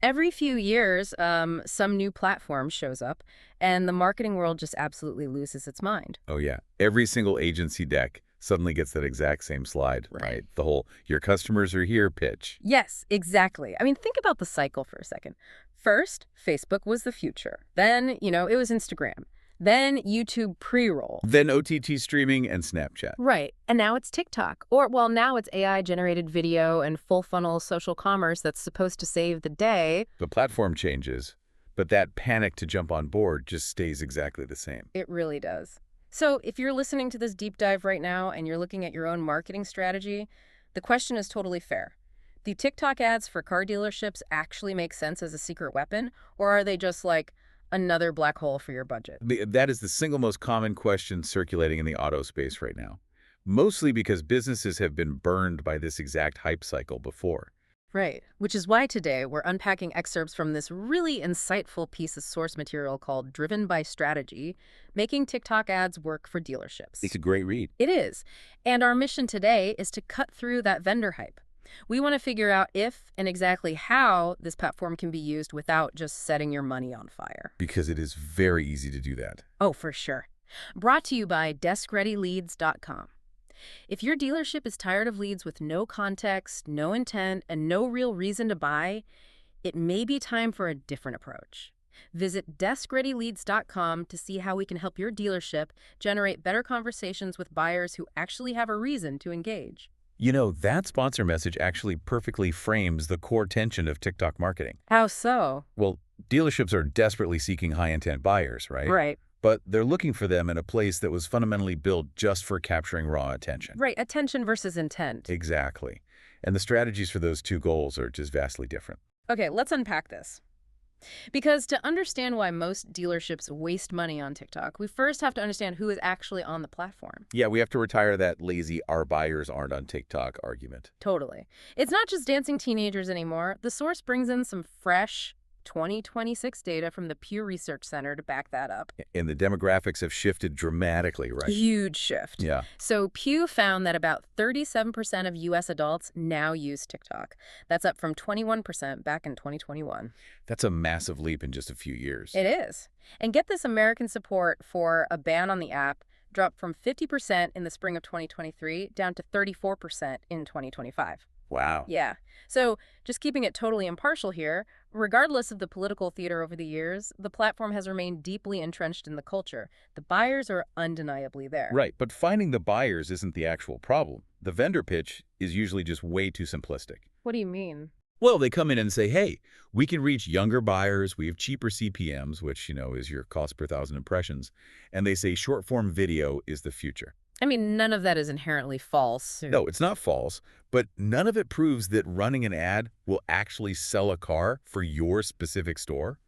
Every few years, some new platform shows up, and the marketing world just absolutely loses its mind. Oh, yeah. Every single agency deck suddenly gets that exact same slide, Right. right? The whole "your customers are here" pitch. Yes, exactly. I mean, think about the cycle for a second. First, Facebook was the future. Then, it was Instagram. Then YouTube pre-roll. Then OTT streaming and Snapchat. Right. And now it's TikTok. Or, well, now it's AI generated video and full funnel social commerce that's supposed to save the day. The platform changes, but that panic to jump on board just stays exactly the same. It really does. So, if you're listening to this deep dive right now and you're looking at your own marketing strategy, the question is totally fair. Do TikTok ads for car dealerships actually make sense as a secret weapon, or are they just like another black hole for your budget? That is the single most common question circulating in the auto space right now, mostly because businesses have been burned by this exact hype cycle before. Right. Which is why today we're unpacking excerpts from this really insightful piece of source material called Driven by Strategy, Making TikTok Ads Work for Dealerships. It's a great read. It is. And our mission today is to cut through that vendor hype. We want to figure out if and exactly how this platform can be used without just setting your money on fire. Because it is very easy to do that. Oh, for sure. Brought to you by DeskReadyLeads.com. If your dealership is tired of leads with no context, no intent, and no real reason to buy, it may be time for a different approach. Visit DeskReadyLeads.com to see how we can help your dealership generate better conversations with buyers who actually have a reason to engage. You know, that sponsor message actually perfectly frames the core tension of TikTok marketing. How so? Well, dealerships are desperately seeking high-intent buyers, right? Right. But they're looking for them in a place that was fundamentally built just for capturing raw attention. Right. Attention versus intent. Exactly. And the strategies for those two goals are just vastly different. Okay, let's unpack this. Because to understand why most dealerships waste money on TikTok, we first have to understand who is actually on the platform. Yeah, we have to retire that lazy "our buyers aren't on TikTok" argument. Totally. It's not just dancing teenagers anymore. The source brings in some fresh 2026 data from the Pew Research Center to back that up. And the demographics have shifted dramatically, right? Huge shift. Yeah. So Pew found that about 37% of U.S. adults now use TikTok. That's up from 21% back in 2021. That's a massive leap in just a few years. It is. And get this, American support for a ban on the app dropped from 50% in the spring of 2023 down to 34% in 2025. Wow. Yeah. So just keeping it totally impartial here, regardless of the political theater over the years, the platform has remained deeply entrenched in the culture. The buyers are undeniably there. Right, but finding the buyers isn't the actual problem. The vendor pitch is usually just way too simplistic. What do you mean? Well, they come in and say, hey, we can reach younger buyers, we have cheaper CPMs, which, is your cost per thousand impressions, and they say short-form video is the future. I mean, none of that is inherently false. No, it's not false, but none of it proves that running an ad will actually sell a car for your specific store.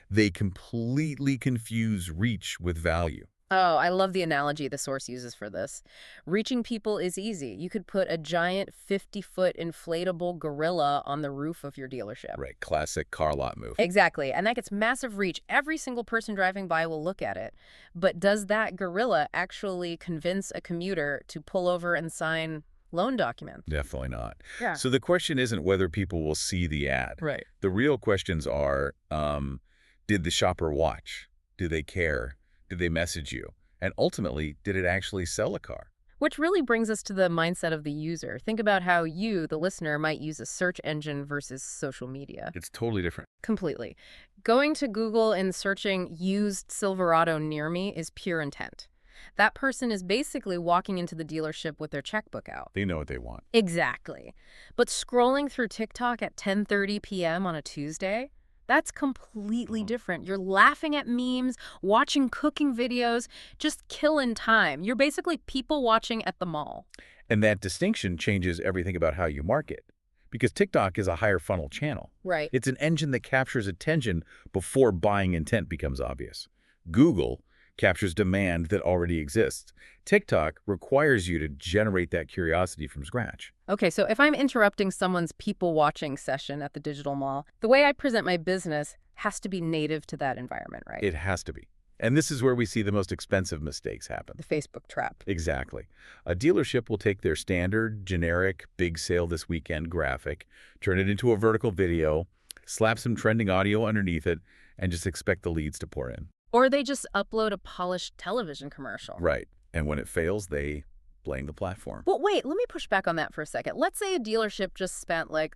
They completely confuse reach with value. Oh, I love the analogy the source uses for this. Reaching people is easy. You could put a giant 50-foot inflatable gorilla on the roof of your dealership. Right, classic car lot move. Exactly, and that gets massive reach. Every single person driving by will look at it. But does that gorilla actually convince a commuter to pull over and sign loan documents? Definitely not. Yeah. So the question isn't whether people will see the ad. Right. The real questions are, did the shopper watch? Do they care? Did they message you? And ultimately, did it actually sell a car? Which really brings us to the mindset of the user. Think about how you, the listener, might use a search engine versus social media. It's totally different. Completely. Going to Google and searching used Silverado near me is pure intent. That person is basically walking into the dealership with their checkbook out. They know what they want. Exactly. But scrolling through TikTok at 10:30 p.m. on a Tuesday, that's completely different. You're laughing at memes, watching cooking videos, just killing time. You're basically people watching at the mall. And that distinction changes everything about how you market. Because TikTok is a higher funnel channel. Right. It's an engine that captures attention before buying intent becomes obvious. Google captures demand that already exists. TikTok requires you to generate that curiosity from scratch. Okay, so if I'm interrupting someone's people-watching session at the digital mall, the way I present my business has to be native to that environment, right? It has to be. And this is where we see the most expensive mistakes happen. The Facebook trap. Exactly. A dealership will take their standard, generic, big sale this weekend graphic, turn it into a vertical video, Slap some trending audio underneath it and just expect the leads to pour in. Or they just upload a polished television commercial. Right. And when it fails, they blame the platform. Well, wait, let me push back on that for a second. Let's say a dealership just spent like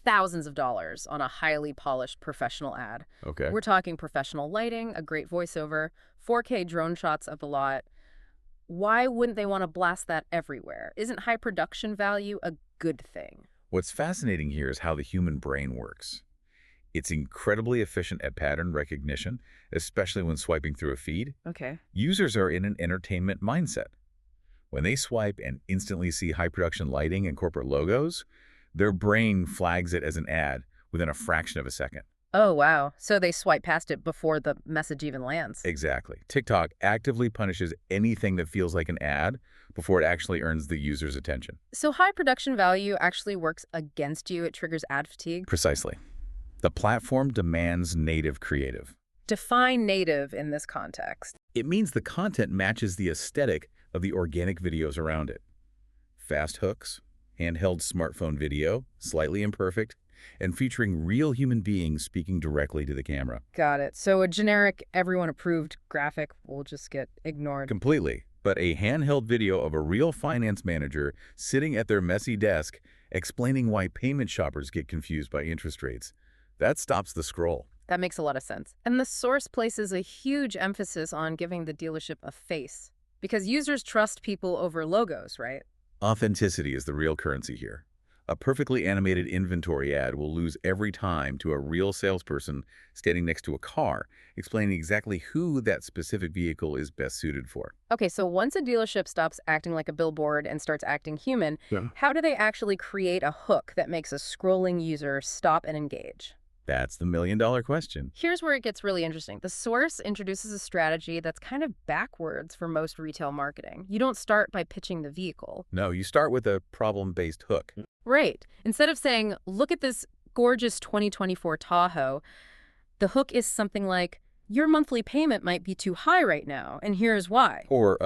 thousands of dollars on a highly polished professional ad. Okay. We're talking professional lighting, a great voiceover, 4K drone shots of the lot. Why wouldn't they want to blast that everywhere? Isn't high production value a good thing? What's fascinating here is how the human brain works. It's incredibly efficient at pattern recognition, especially when swiping through a feed. Okay. Users are in an entertainment mindset. When they swipe and instantly see high-production lighting and corporate logos, their brain flags it as an ad within a fraction of a second. Oh, wow. So they swipe past it before the message even lands. Exactly. TikTok actively punishes anything that feels like an ad before it actually earns the user's attention. So high production value actually works against you. It triggers ad fatigue. Precisely. The platform demands native creative. Define native in this context. It means the content matches the aesthetic of the organic videos around it. Fast hooks, handheld smartphone video, slightly imperfect, and featuring real human beings speaking directly to the camera. Got it. So a generic, everyone-approved graphic will just get ignored. Completely. But a handheld video of a real finance manager sitting at their messy desk explaining why payment shoppers get confused by interest rates. That stops the scroll. That makes a lot of sense. And the source places a huge emphasis on giving the dealership a face, because users trust people over logos, right? Authenticity is the real currency here. A perfectly animated inventory ad will lose every time to a real salesperson standing next to a car, explaining exactly who that specific vehicle is best suited for. Okay, so once a dealership stops acting like a billboard and starts acting human, how do they actually create a hook that makes a scrolling user stop and engage? That's the million-dollar question. Here's where it gets really interesting. The source introduces a strategy that's kind of backwards for most retail marketing. You don't start by pitching the vehicle. No, you start with a problem-based hook. Right. Instead of saying, look at this gorgeous 2024 Tahoe, the hook is something like, your monthly payment might be too high right now, and here's why. Or,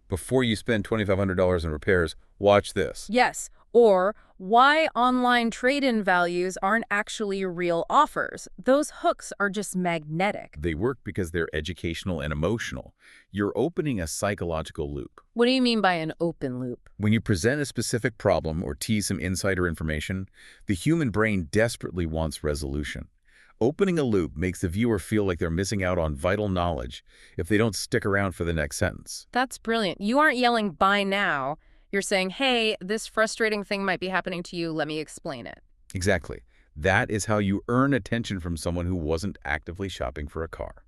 before you spend $2,500 in repairs, watch this. Yes. Or why online trade-in values aren't actually real offers. Those hooks are just magnetic. They work because they're educational and emotional. You're opening a psychological loop. What do you mean by an open loop? When you present a specific problem or tease some insider information, the human brain desperately wants resolution. Opening a loop makes the viewer feel like they're missing out on vital knowledge if they don't stick around for the next sentence. That's brilliant. You aren't yelling, buy now. You're saying, hey, this frustrating thing might be happening to you. Let me explain it. Exactly. That is how you earn attention from someone who wasn't actively shopping for a car.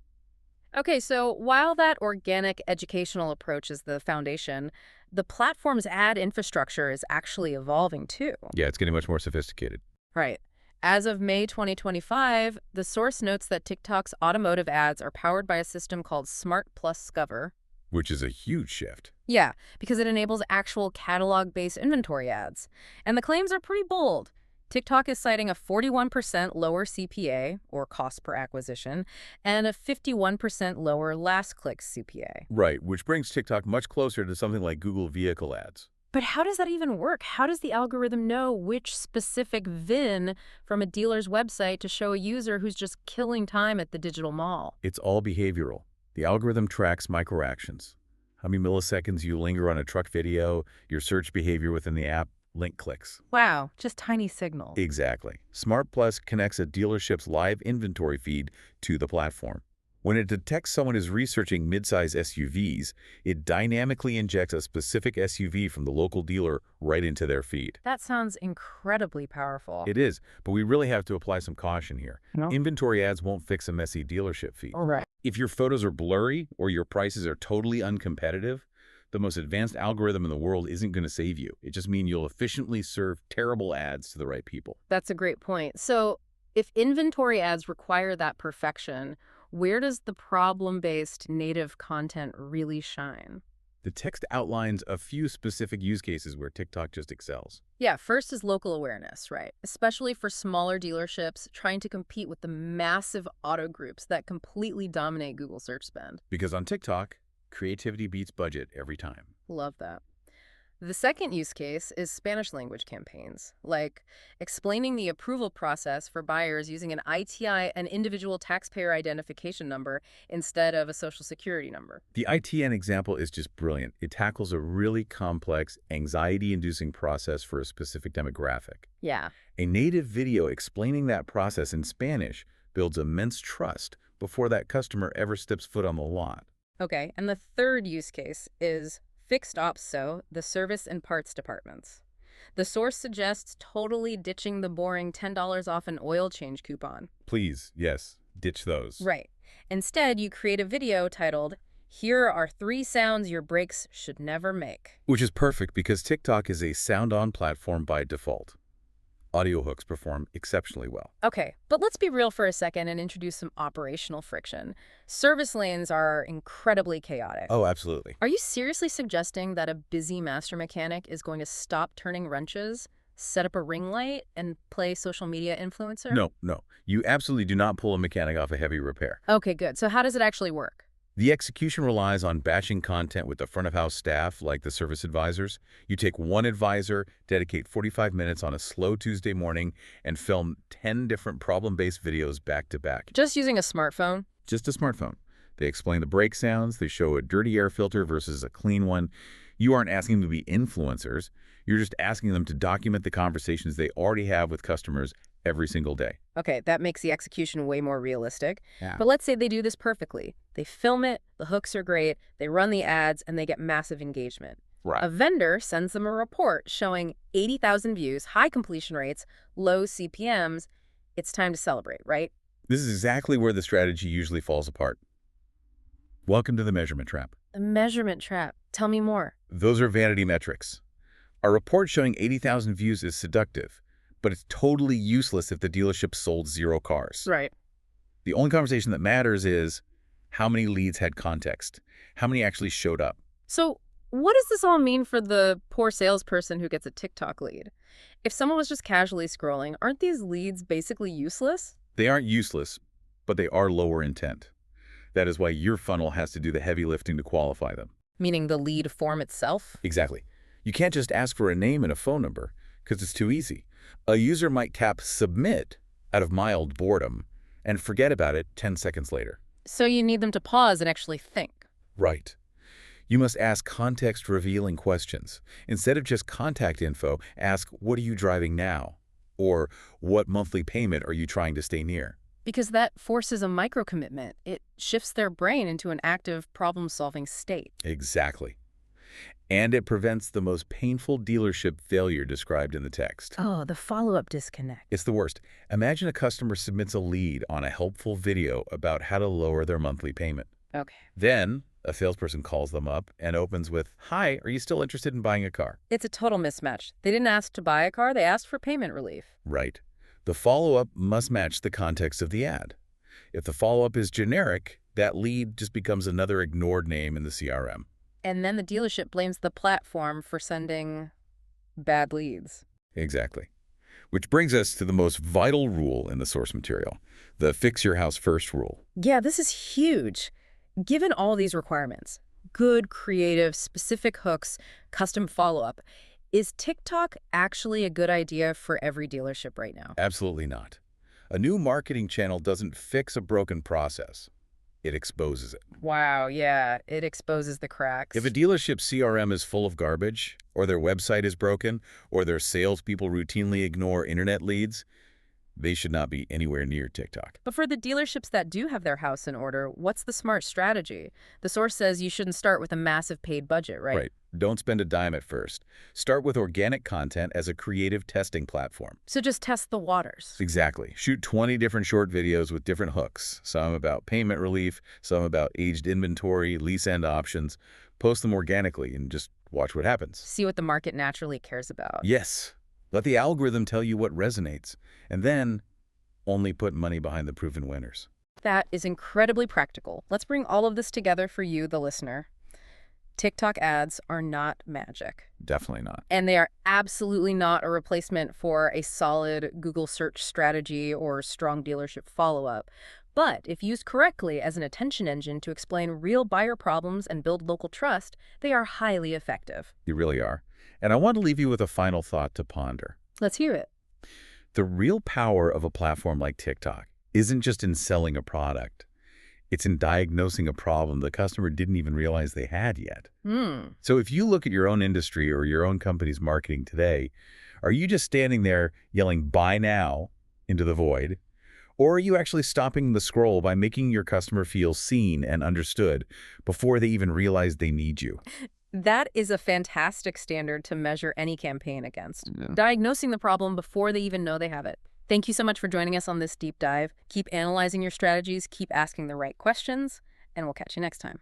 Okay, so while that organic educational approach is the foundation, the platform's ad infrastructure is actually evolving too. Yeah, it's getting much more sophisticated. Right. As of May 2025, the source notes that TikTok's automotive ads are powered by a system called Smart Plus Discover. Which is a huge shift. Yeah, because it enables actual catalog-based inventory ads. And the claims are pretty bold. TikTok is citing a 41% lower CPA, or cost per acquisition, and a 51% lower last-click CPA. Right, which brings TikTok much closer to something like Google vehicle ads. But how does that even work? How does the algorithm know which specific VIN from a dealer's website to show a user who's just killing time at the digital mall? It's all behavioral. The algorithm tracks microactions. How many milliseconds you linger on a truck video, your search behavior within the app, link clicks. Wow, just tiny signals. Exactly. Smart Plus connects a dealership's live inventory feed to the platform. When it detects someone is researching midsize SUVs, it dynamically injects a specific SUV from the local dealer right into their feed. That sounds incredibly powerful. It is, but we really have to apply some caution here. No? Inventory ads won't fix a messy dealership feed. All right. If your photos are blurry or your prices are totally uncompetitive, the most advanced algorithm in the world isn't going to save you. It just means you'll efficiently serve terrible ads to the right people. That's a great point. So if inventory ads require that perfection, where does the problem-based native content really shine? The text outlines a few specific use cases where TikTok just excels. Yeah, first is local awareness, right? Especially for smaller dealerships trying to compete with the massive auto groups that completely dominate Google search spend. Because on TikTok, creativity beats budget every time. Love that. The second use case is Spanish language campaigns, like explaining the approval process for buyers using an ITI, an individual taxpayer identification number, instead of a social security number. The ITN example is just brilliant. It tackles a really complex, anxiety-inducing process for a specific demographic. Yeah. A native video explaining that process in Spanish builds immense trust before that customer ever steps foot on the lot. Okay, and the third use case is Fixed Ops So, the service and parts departments. The source suggests totally ditching the boring $10 off an oil change coupon. Please, yes, ditch those. Right. Instead, you create a video titled, "Here are 3 sounds your brakes should never make." Which is perfect because TikTok is a sound-on platform by default. Audio hooks perform exceptionally well. Okay, but let's be real for a second and introduce some operational friction. Service lanes are incredibly chaotic. Oh, absolutely. Are you seriously suggesting that a busy master mechanic is going to stop turning wrenches, set up a ring light, and play social media influencer? No. You absolutely do not pull a mechanic off a heavy repair. Okay, good. So how does it actually work? The execution relies on batching content with the front-of-house staff, like the service advisors. You take one advisor, dedicate 45 minutes on a slow Tuesday morning, and film 10 different problem-based videos back-to-back. Just using a smartphone? Just a smartphone. They explain the brake sounds. They show a dirty air filter versus a clean one. You aren't asking them to be influencers. You're just asking them to document the conversations they already have with customers every single day. Okay, that makes the execution way more realistic. Yeah. But let's say they do this perfectly. They film it, the hooks are great, they run the ads, and they get massive engagement. Right. A vendor sends them a report showing 80,000 views, high completion rates, low CPMs. It's time to celebrate, right? This is exactly where the strategy usually falls apart. Welcome to the measurement trap. The measurement trap. Tell me more. Those are vanity metrics. A report showing 80,000 views is seductive, but it's totally useless if the dealership sold 0 cars. Right. The only conversation that matters is how many leads had context, how many actually showed up. So what does this all mean for the poor salesperson who gets a TikTok lead? If someone was just casually scrolling, aren't these leads basically useless? They aren't useless, but they are lower intent. That is why your funnel has to do the heavy lifting to qualify them. Meaning the lead form itself? Exactly. You can't just ask for a name and a phone number, because it's too easy. A user might tap submit out of mild boredom and forget about it 10 seconds later. So you need them to pause and actually think. Right. You must ask context-revealing questions. Instead of just contact info, ask, what are you driving now? Or what monthly payment are you trying to stay near? Because that forces a micro-commitment. It shifts their brain into an active problem-solving state. Exactly. And it prevents the most painful dealership failure described in the text. Oh, the follow-up disconnect. It's the worst. Imagine a customer submits a lead on a helpful video about how to lower their monthly payment. Okay. Then, a salesperson calls them up and opens with, "Hi, are you still interested in buying a car?" It's a total mismatch. They didn't ask to buy a car, they asked for payment relief. Right. The follow-up must match the context of the ad. If the follow-up is generic, that lead just becomes another ignored name in the CRM. And then the dealership blames the platform for sending bad leads. Exactly. Which brings us to the most vital rule in the source material, the fix your house first rule. Yeah, this is huge. Given all these requirements, good, creative, specific hooks, custom follow-up, is TikTok actually a good idea for every dealership right now? Absolutely not. A new marketing channel doesn't fix a broken process. It exposes it. Wow, yeah, it exposes the cracks. If a dealership's CRM is full of garbage, or their website is broken, or their salespeople routinely ignore internet leads, they should not be anywhere near TikTok. But for the dealerships that do have their house in order, what's the smart strategy? The source says you shouldn't start with a massive paid budget, right? Right. Don't spend a dime at first. Start with organic content as a creative testing platform. So just test the waters. Exactly. Shoot 20 different short videos with different hooks. Some about payment relief, some about aged inventory, lease end options. Post them organically and just watch what happens. See what the market naturally cares about. Yes. Let the algorithm tell you what resonates. And then only put money behind the proven winners. That is incredibly practical. Let's bring all of this together for you, the listener. TikTok ads are not magic. Definitely not. And they are absolutely not a replacement for a solid Google search strategy or strong dealership follow-up. But if used correctly as an attention engine to explain real buyer problems and build local trust, they are highly effective. You really are. And I want to leave you with a final thought to ponder. Let's hear it. The real power of a platform like TikTok isn't just in selling a product. It's in diagnosing a problem the customer didn't even realize they had yet. So if you look at your own industry or your own company's marketing today, are you just standing there yelling "buy now" into the void? Or are you actually stopping the scroll by making your customer feel seen and understood before they even realize they need you? That is a fantastic standard to measure any campaign against. Yeah. Diagnosing the problem before they even know they have it. Thank you so much for joining us on this deep dive. Keep analyzing your strategies, keep asking the right questions, and we'll catch you next time.